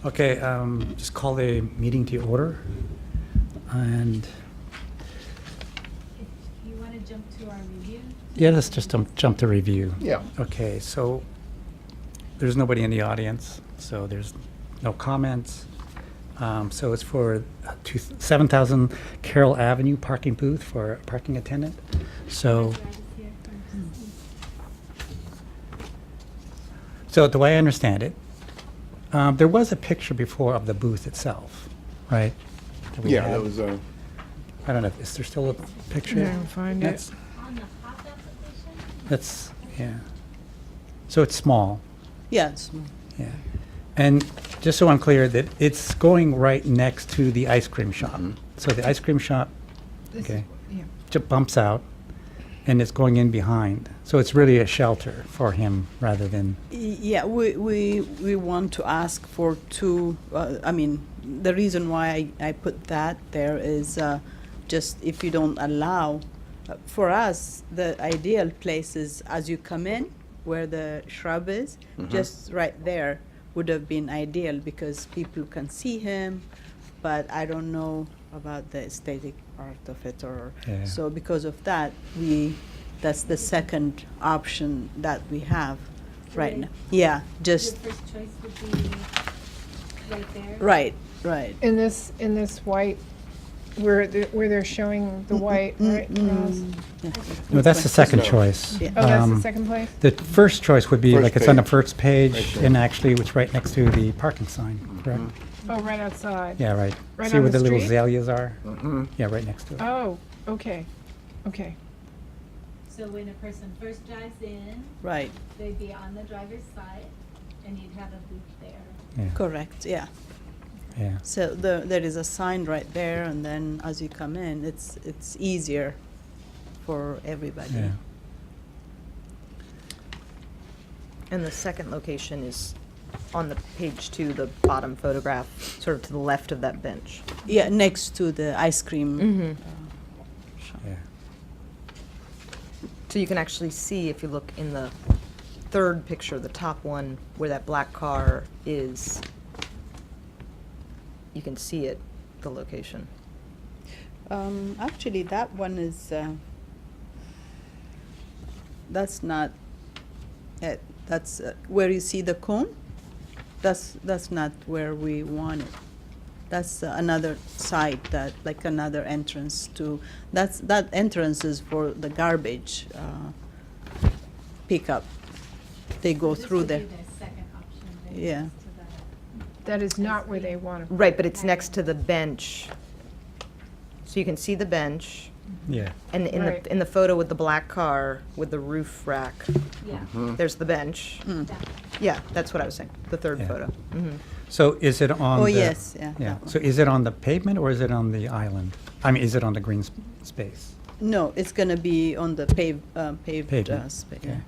Okay, just call the meeting to order. And, If you want to jump to our review? yeah, let's just jump to review. Yeah. Okay, so there's nobody in the audience, so there's no comments. So it's for 7,000 Carroll Avenue parking booth for a parking attendant. So, so the way I understand it, there was a picture before of the booth itself, right? we Yeah, had? that was, I don't know, is there still a picture? Yeah, I'll find it. That's- On the pop application? That's, yeah. So it's small, Yeah, it's small. yeah. And just so I'm clear, that it's going right next to the ice cream shop. Mhm. So the ice cream shop, This- okay, yeah. just bumps out, and it's going in behind. So it's really a shelter for him rather than, Yeah, we want to ask for two, I mean, the reason why I put that there is just if you don't allow, for us, the ideal place is as you come in, where the shrub is, just right there would have been ideal because people can see him, but I don't know about the aesthetic art of it or, Yeah. so because of that, that's the second option that we have right now. Yeah, Your just, first choice would be right there? right, right. In this white, where they're showing the white, right? Ross? Yeah. no, that's the second No. choice. Yeah. Oh, that's the Um, second place? The first choice would be, First like, it's on the page. first page, Right there. and actually, it's right next to the parking sign, correct? Oh, right outside. Yeah, right. Right See on where the the little street? azaleas are? Mhm. Yeah, right next to it. Oh, okay, okay. So when a person first drives in, Right, they'd be on the driver's side, and you'd have a booth there. Yeah, correct, yeah. yeah. So there is a sign right there, and then as you come in, it's easier for everybody. Yeah. And the second location is on the page two, the bottom photograph, sort of to the left of that bench. Yeah, next to the ice cream. Mhm. Shop. Yeah. So you can actually see, if you look in the third picture, the top one, where that black car is, you can see it, the location. Actually, that one is, that's not it. That's where you see the cone. That's not where we want it. That's another side, that, like another entrance to, that entrance is for the garbage pickup. They go This through would be there. the second option there Yeah. next to the- That is not where they want to. Right, but it's next to the bench. So you can see the bench, Yeah. and Right. in the photo with the black car, with the roof rack, Yeah. there's the bench. Mm. that one. Yeah, that's what I was saying, the third Yeah. photo. Mhm. So is it on Oh, the? yes, yeah, Yeah, that one. so is it on the pavement or is it on the island? I mean, is it on the green space? No, it's gonna be on the paved Pavement, space. okay.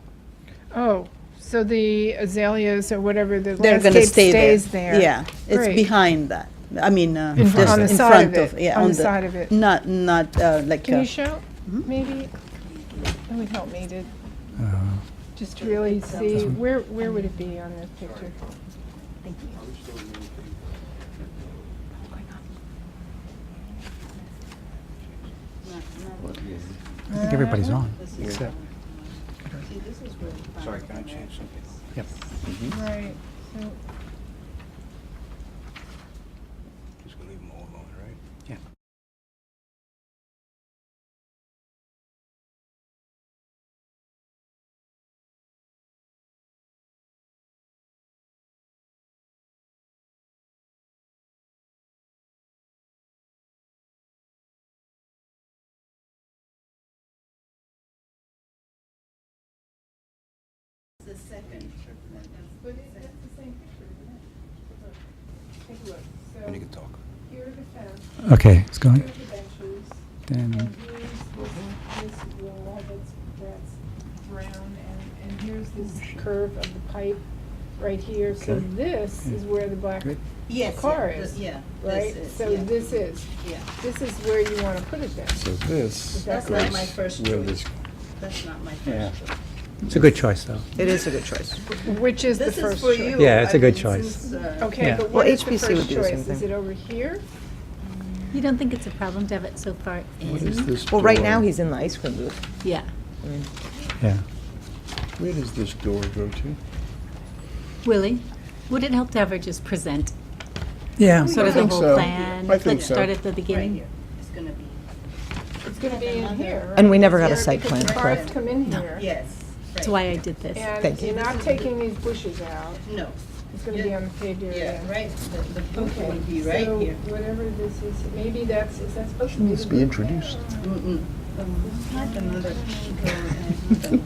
Oh, so the azaleas or whatever, the They're gonna landscape stay there. stays there? Yeah, it's Great. behind that. I mean, In front- just on the in side front of it, yeah, on the side of it. Not like. Can you show, Mhm. maybe? That would help me to Uh, just really see, where would it be on this picture? Thank you. I think everybody's on, except, Sorry, can I change something? yep. Right, so, Just gonna leave them all alone, right? Yeah. The second. but that's the same picture, isn't it? Take a look. And you So can talk. here are the fence, Okay, it's here are going, the benches, then, and here's this wall that's brown, and here's this curve of the pipe right here. So Okay. this is where the black, Good. Yes. car yeah, is, Yeah. right? This is, So yeah. this is, Yeah. this is where you want to put it then. So this Is That's that not my correct? first where choice. this, That's not my Yeah. first choice. It's a good choice, though. It is a good choice. Which is the This is first for choice? you. Yeah, it's a I good mean, choice. since, Okay, Yeah. but Well, what is the HPC would first do the same choice? Is thing. it over here? You don't think it's a problem to have it so far What is in? this Well, right door? now, he's in the ice cream booth. Yeah. I mean, Yeah. Where does this door go to? Willie, would it help to have her just present Yeah. sort of I the think whole so. plan? I think Let's so. start at the Right beginning. here. It's gonna be. It's gonna be in here. right? And we never got a Because site plan, the cars correct? come in here. Yes. That's why I did this. And Thank you. you're not taking these bushes out. No. It's gonna be on the paved area. Yeah, right, the booth Okay, will be right so here. whatever this is, maybe that's, is that supposed to be? Needs the to be booth? introduced. Mm-mm. It's not another, not another one.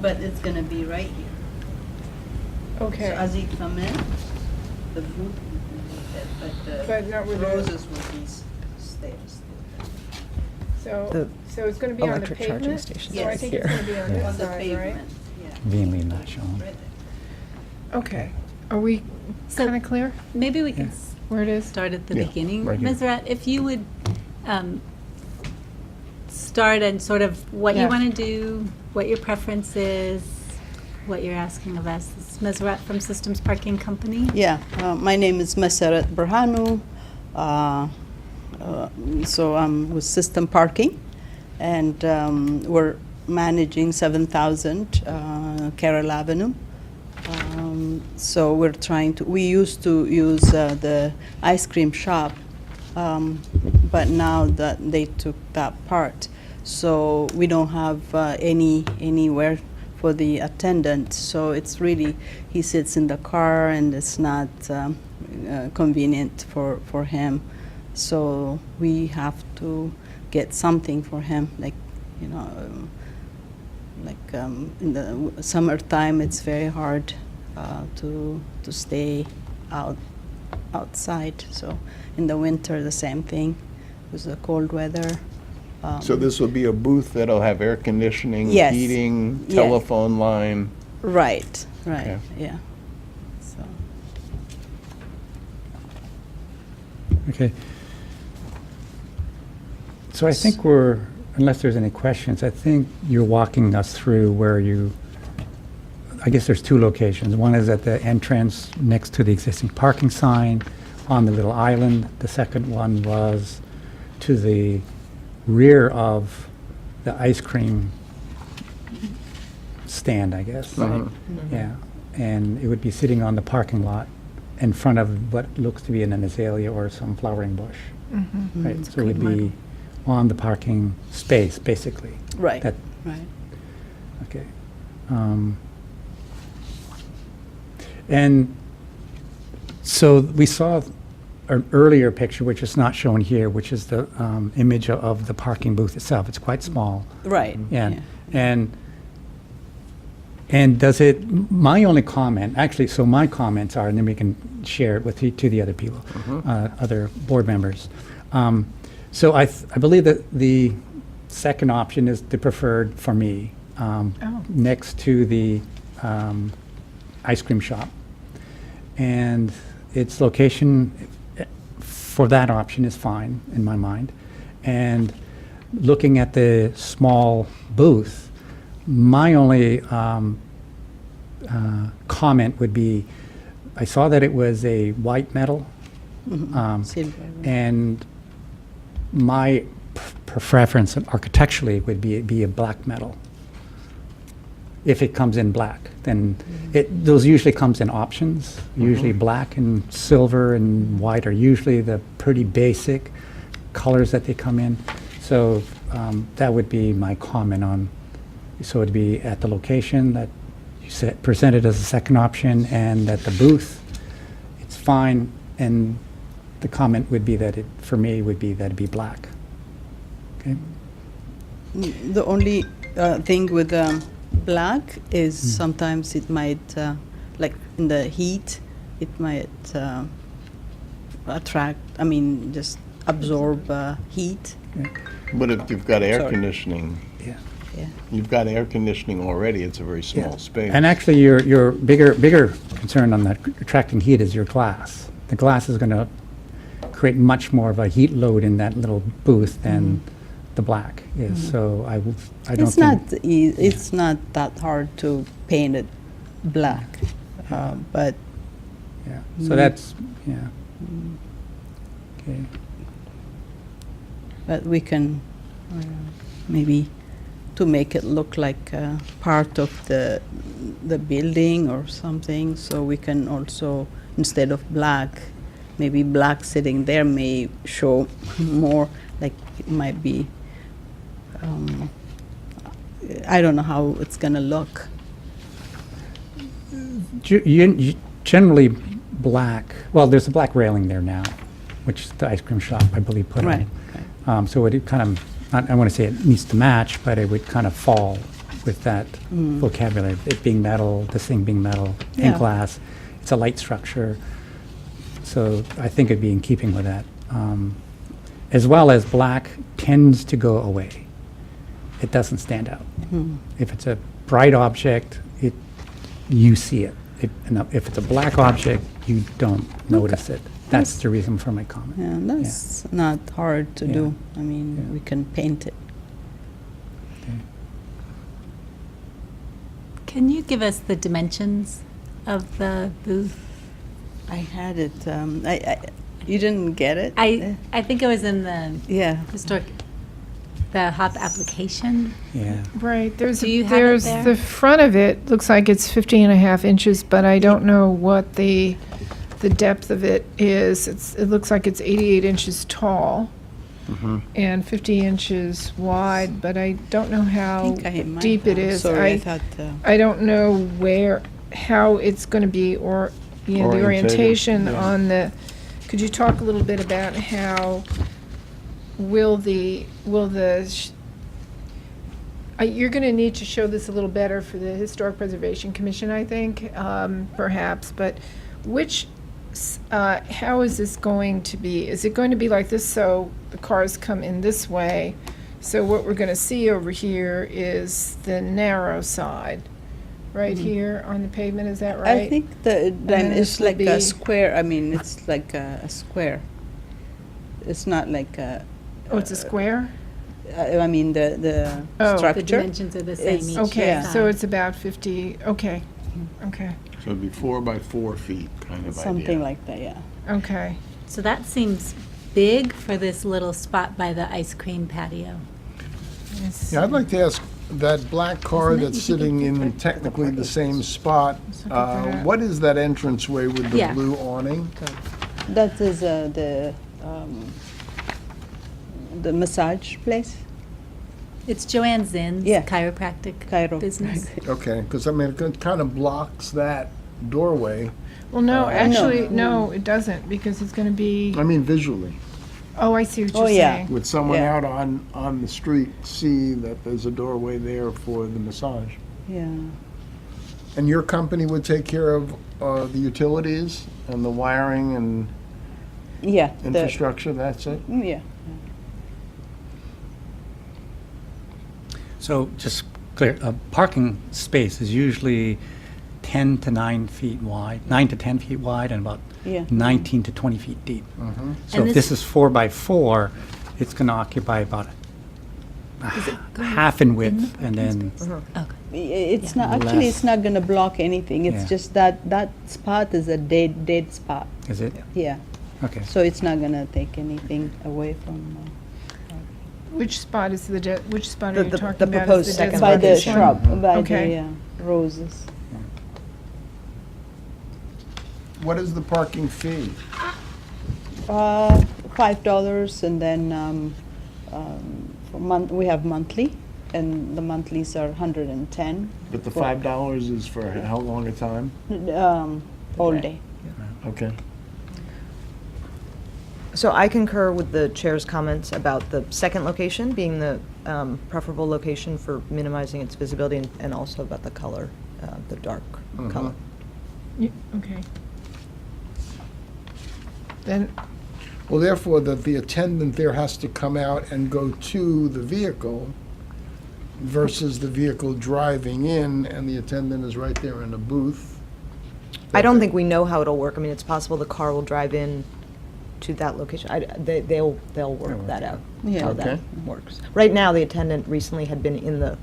But it's gonna be right here. So Okay, as you come in, the booth, but But the not with the- roses will be stairs. so, The so it's gonna be on the electric charging pavement? station So I is think it's here. gonna be on On this the side, right? pavement, yeah. Conveniently not shown. Right there. Okay, are we So- kinda clear Maybe we can Yeah. where it is? start at the Yeah, beginning. right here. Meseret, if you would start and sort of what you Yeah. want to do, what your preference is, what you're asking of us. This is Meseret from Systems Parking Company. Yeah, my name is Meseret Berhanu. So I'm with System Parking, and we're managing 7,000 Carroll Avenue. So we're trying to, we used to use the ice cream shop, but now that they took that part, so we don't have anywhere for the attendant. So it's really, he sits in the car and it's not convenient for him. So we have to get something for him, like, you know, in the summertime, it's very hard to stay outside. So in the winter, the same thing with the cold weather. So this will be a booth that'll have air conditioning, Yes. heating, Yes. telephone line. Right, Okay. yeah. So. Okay. So I think we're, unless there's any questions, I think you're walking us through where you, I guess there's two locations. One is at the entrance next to the existing parking sign on the little island. The second one was to the rear of the ice cream stand, I guess. Uh-huh. Yeah, and it would be sitting on the parking lot in front of what looks to be an azalea or some flowering bush. Mm-hmm. Right, so it would be on the parking space, basically. Right, That, right. okay. And so we saw an earlier picture, which is not shown here, which is the image of the parking booth itself. It's quite small. Right. Yeah, and does it, my only comment, actually, so my comments are, and then we can share it with, to the other people, other board members. So I believe that the second option is the preferred for me, next to the ice cream shop. And its location for that option is fine, in my mind. And looking at the small booth, my only comment would be, I saw that it was a white metal, Silver. and my preference architecturally would be a black metal. If it comes in black, then those usually comes in options. Usually black and silver and white are usually the pretty basic colors that they come in. So that would be my comment on, so it'd be at the location that you said, presented as a second option, and that the booth, it's fine, and the comment would be that it, for me, would be that it'd be black. Okay? The only thing with black is sometimes it might, like in the heat, it might attract, I mean, just absorb heat. But if you've got air Sorry. conditioning, Yeah. Yeah. you've got air conditioning already, it's a very Yeah. small space. And actually, your bigger concern on that attracting heat is your glass. The glass is going to create much more of a heat load in that little booth than the black is, so I don't It's think. not, it's not that hard to paint it black, but Yeah, so that's, yeah. Okay. but we can maybe to make it look like part of the building or something, so we can also, instead of black, maybe black sitting there may show more, like it might be, I don't know how it's gonna look. Generally, black, well, there's a black railing there now, which the ice cream shop, I believe, put Right, on. So it kind of, I want to say it needs to match, but it would kind of fall with that vocabulary, it being metal, this thing being metal Yeah. and glass. It's a light structure, so I think it'd be in keeping with that. As well as black tends to go away. It doesn't stand out. If it's a bright object, you see it. If it's a black object, you don't notice it. That's the reason for my comment. Yeah, that's not hard to Yeah. do. I mean, Yeah. we can paint it. Okay. Can you give us the dimensions of the booth? I had it, you didn't get it? I think it was in the Yeah. historic, the HOP application. Yeah. Right, there's, Do you have it there's, there? the front of it looks like it's 50.5 inches, but I don't know what the depth of it is. It looks like it's 88 inches tall and 50 inches wide, but I don't know I how think I might deep it have. is. Sorry, I thought, I don't know how it's going to be, or, you know, the Orientated, orientation yeah. on the, could you talk a little bit about how you're going to need to show this a little better for the Historic Preservation Commission, I think, perhaps, but how is this going to be? Is it going to be like this, so the cars come in this way? So what we're going to see over here is the narrow side, right here on the pavement, is that right? I think then then it's this would like a be- square, I mean, it's like a square. It's not like a, Oh, it's a square? I mean, the Oh. The The structure. dimensions are the same It's- each Okay, side. so it's about 50, okay, okay, So it'd be 4 by 4 feet kind of idea. Something like that, yeah. okay. So that seems big for this little spot by the ice cream patio. Yes. Yeah, I'd like to ask, that black car Isn't it? that's You could sitting get in pictures. technically the same spot, Let's look at that. what is that entranceway with the Yeah. blue awning? That is the massage place. It's Joanne Zinn's Yeah. chiropractic Chiro. business. Okay, because I mean, it kind of blocks that doorway, Well, no, I know. actually, no, it doesn't, because it's gonna be, I mean visually. oh, I see what Oh, you're yeah. saying. Would someone Yeah. out on the street see that there's a doorway there for the massage? Yeah. And your company would take care of the utilities and the wiring and Yeah. infrastructure, that's it? Yeah. So just clear, a parking space is usually 10 to 9 feet wide, 9 to 10 feet wide, and about Yeah. 19 to 20 feet deep. So And if this- this is 4 by 4, it's going to occupy about half in width, and then, It's not, actually, it's not gonna block anything. It's Yeah. just that spot is a dead spot. is it? Yeah. Okay. So it's not gonna take anything away from. Which spot is which spot The- are you the- talking the about? as proposed the second By the location. shrub, by Okay. the roses. What is the parking fee? $5, and then we have monthly, and the monthlies are 110 But the $5 is for how long a time? all day. Okay. So I concur with the chair's comments about the second location being the preferable location for minimizing its visibility, and also about the color, the dark color. Okay. Then, Well, therefore, that the attendant there has to come out and go to the vehicle versus the vehicle driving in, and the attendant is right there in the booth. I don't think we know how it'll work. I mean, it's possible the car will drive in to that location. They'll work that out, Yeah. how that Okay. works. Right now, the attendant recently had been in the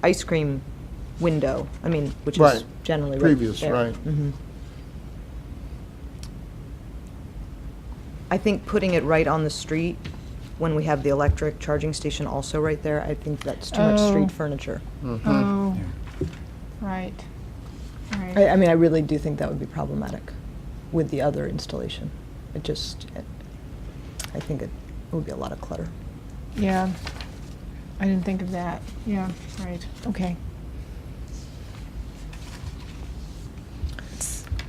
ice cream window, which is Right. generally right Previous, there. right. Mhm. I think putting it right on the street, when we have the electric charging station also right there, I think that's too much Oh. street furniture. Oh, right. Right. I really do think that would be problematic with the other installation. I think it would be a lot of clutter. Yeah. I didn't think of that. Yeah, right. Okay.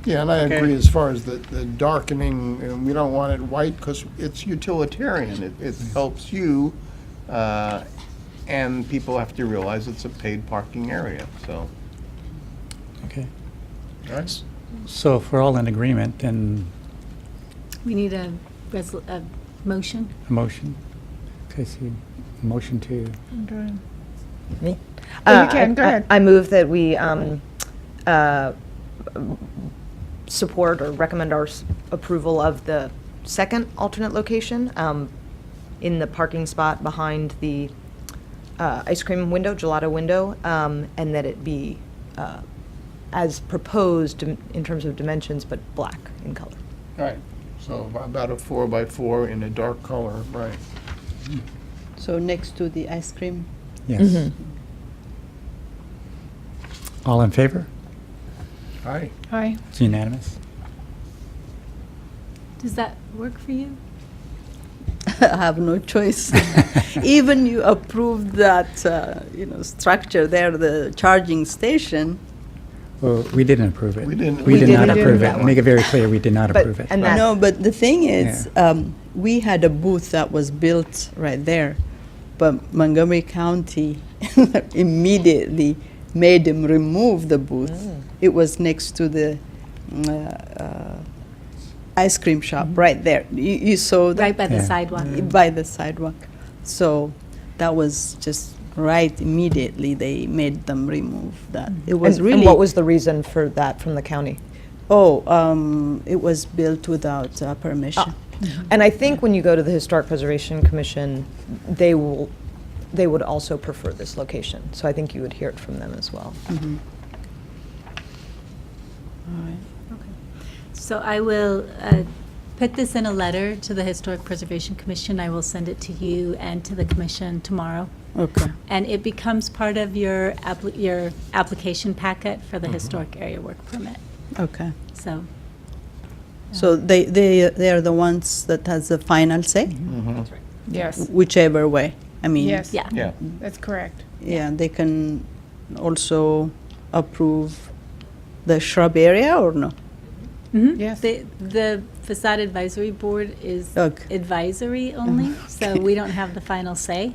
Yeah, and I Okay. agree as far as the darkening, and we don't want it white because it's utilitarian. It helps you, and people have to realize it's a paid parking area, so. Okay. Right? So if we're all in agreement, then We need a motion. a motion. Okay, so motion to, Okay. Me? Oh, you can. Go ahead. I move that we support or recommend our approval of the second alternate location in the parking spot behind the ice cream window, gelato window, and that it be as proposed in terms of dimensions, but black in color. Right. So about a 4x4 in a dark color, right. So next to the ice cream. yes. Mhm. All in favor? Aye. Hi. It's unanimous. Does that work for you? I have no choice. Even you approved that, structure there, the charging station. Well, we didn't approve it. We didn't- We we did not didn't approve do it. that one. Make it very clear, we did not But- approve it. and that- No, but the thing is, we had a booth that was built right there, but Montgomery County immediately made them remove the booth. It was next to the ice cream shop right there. You saw that? Right by the Yeah. sidewalk. By the sidewalk. So that was just right immediately they made them remove that. It was And really. what was the reason for that from the county? It was built without permission. And I think when you go to the Historic Preservation Commission, they would also prefer this location. So I think you would hear it from them as well. Mhm. All right. So I will put this in a letter to the Historic Preservation Commission. I will send it to you and to the commission tomorrow. Okay. And it becomes part of your application packet for the historic area work permit. Okay. So, So they are the ones that has the final say, Yes. whichever way. I mean. Yes. yeah. Yeah. That's correct. Yeah, they can also approve the shrub area or no? Mhm. Yes. The Facade Advisory Board is Okay. advisory only, so we don't have the final say.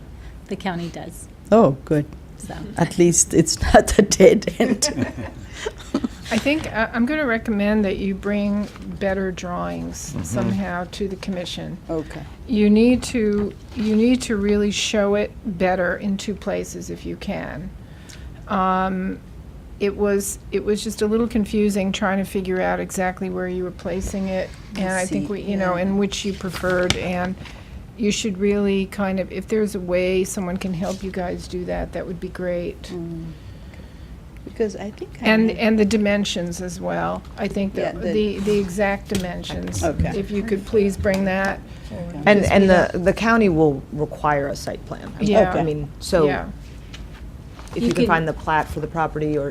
The county does, Oh, good. so. At least it's not a dead end. I think I'm going to recommend that you bring better drawings somehow to the commission. Okay. You need to really show it better in two places if you can. It was just a little confusing trying to figure out exactly where you were placing it, and I think see, and which you preferred, and you should really kind of, if there's a way someone can help you guys do that, that would be great. Because I think I And, had- and the dimensions as well. I think Yeah, that the exact dimensions. Okay. If you could please bring that. And the county will require a site plan. Yeah. I mean, so Yeah. if You you can can- find the plat for the property or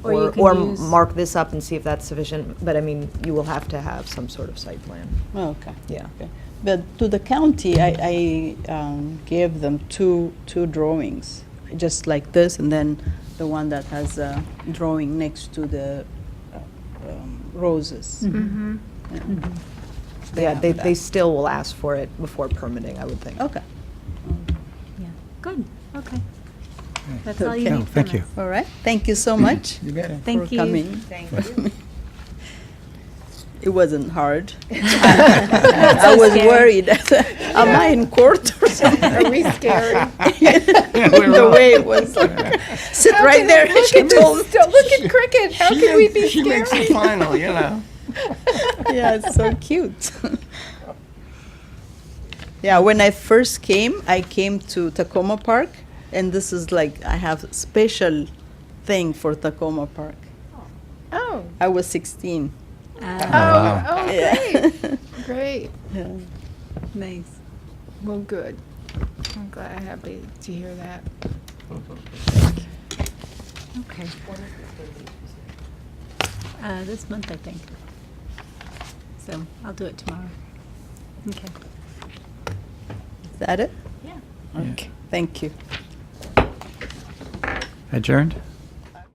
you can use- mark this up and see if that's sufficient, but I mean, you will have to have some sort of site plan. Okay. Yeah. Okay. But to the county, I gave them two drawings, just like this, and then the one that has a drawing next to the roses. Mm-hmm. Yeah, have they that. still will ask for it before permitting, I would think. Okay. Yeah, good, okay. That's all you Okay. need Oh, from thank you. us. All right. Thank you so much You got it. Thank for you. coming. Thank you. It wasn't hard. I was scary. worried. Am I in court or something? Are we scary? The way it was like, sit How right can there. it- She told me. Look at Cricket. How can we be She makes scary? the final, you know. Yeah, it's so cute. Yeah, when I first came, I came to Takoma Park, and this is like, I have special thing for Takoma Park. Oh, I was 16. wow. oh, Yeah. great, great. Yeah. Nice. Well, good. I'm glad, happy to hear that. Okay. This month, I think. So I'll do it tomorrow. Okay. Is that it? Yeah. Okay, thank you. Adjourned?